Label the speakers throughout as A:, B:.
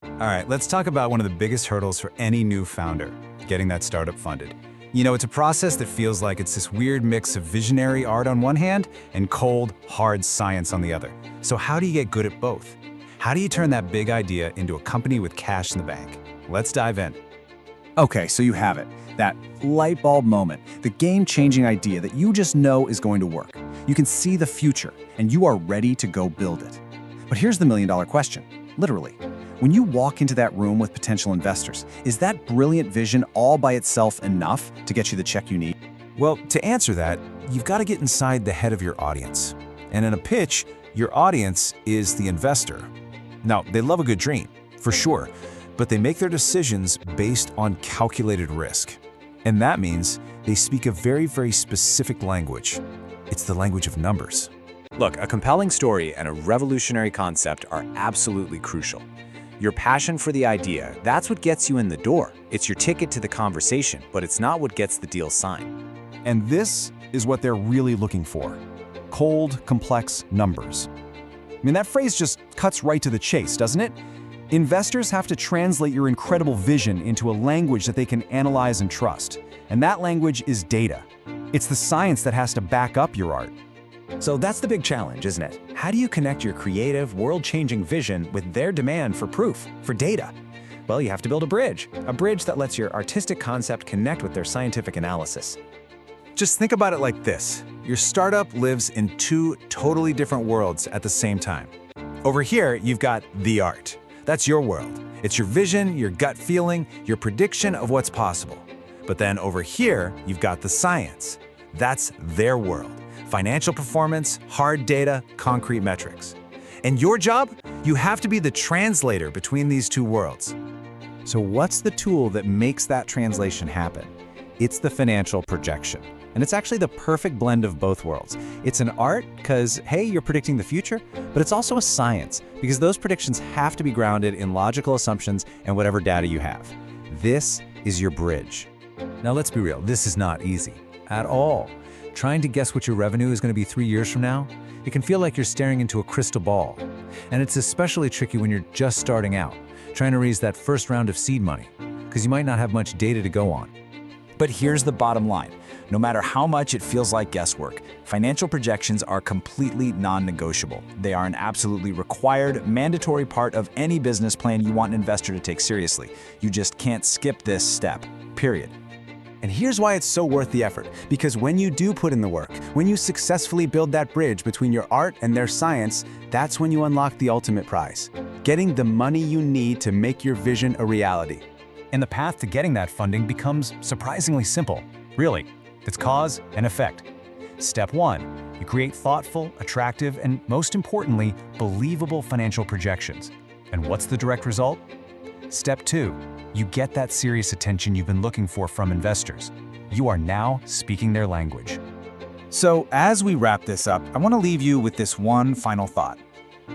A: All right, let's talk about one of the biggest hurdles for any new founder, getting that startup funded. It's a process that feels like it's this weird mix of visionary art on one hand and cold, hard science on the other. So how do you get good at both? How do you turn that big idea into a company with cash in the bank? Let's dive in.
B: Okay, so you have it. That light bulb moment, the game-changing idea that you just know is going to work. You can see the future, and you are ready to go build it. But here's the million-dollar question, literally. When you walk into that room with potential investors, is that brilliant vision all by itself enough to get you the check you need?
C: Well, to answer that, you've got to get inside the head of your audience. And in a pitch, your audience is the investor. Now, they love a good dream, for sure, but they make their decisions based on calculated risk. And that means they speak a very, very specific language. It's the language of numbers.
D: Look, a compelling story and a revolutionary concept are absolutely crucial. Your passion for the idea, that's what gets you in the door. It's your ticket to the conversation, but it's not what gets the deal signed.
E: And this is what they're really looking for. Cold, complex numbers. I mean, that phrase just cuts right to the chase, doesn't it? Investors have to translate your incredible vision into a language that they can analyze and trust. And that language is data. It's the science that has to back up your art.
B: So that's the big challenge, isn't it? How do you connect your creative, world-changing vision with their demand for proof, for data? Well, you have to build a bridge that lets your artistic concept connect with their scientific analysis.
C: Just think about it like this. Your startup lives in two totally different worlds at the same time. Over here, you've got the art. That's your world. It's your vision, your gut feeling, your prediction of what's possible. But then over here, you've got the science. That's their world. Financial performance, hard data, concrete metrics. And your job? You have to be the translator between these two worlds.
B: So what's the tool that makes that translation happen? It's the financial projection. And it's actually the perfect blend of both worlds. It's an art because, hey, you're predicting the future, but it's also a science because those predictions have to be grounded in logical assumptions and whatever data you have. This is your bridge.
A: Now let's be real, this is not easy at all. Trying to guess what your revenue is going to be 3 years from now, it can feel like you're staring into a crystal ball. And it's especially tricky when you're just starting out, trying to raise that first round of seed money, because you might not have much data to go on.
D: But here's the bottom line. No matter how much it feels like guesswork, financial projections are completely non-negotiable. They are an absolutely required, mandatory part of any business plan you want an investor to take seriously. You just can't skip this step, period.
B: And here's why it's so worth the effort. Because when you do put in the work, when you successfully build that bridge between your art and their science, that's when you unlock the ultimate prize. Getting the money you need to make your vision a reality.
A: And the path to getting that funding becomes surprisingly simple. Really, it's cause and effect. Step 1, you create thoughtful, attractive, and most importantly, believable financial projections. And what's the direct result? Step 2, you get that serious attention you've been looking for from investors. You are now speaking their language.
B: So as we wrap this up, I want to leave you with this one final thought.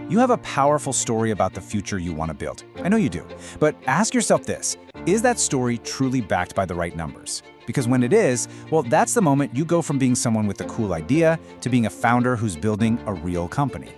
B: You have a powerful story about the future you want to build. I know you do. But ask yourself this, is that story truly backed by the right numbers? Because when it is, well, that's the moment you go from being someone with a cool idea to being a founder who's building a real company.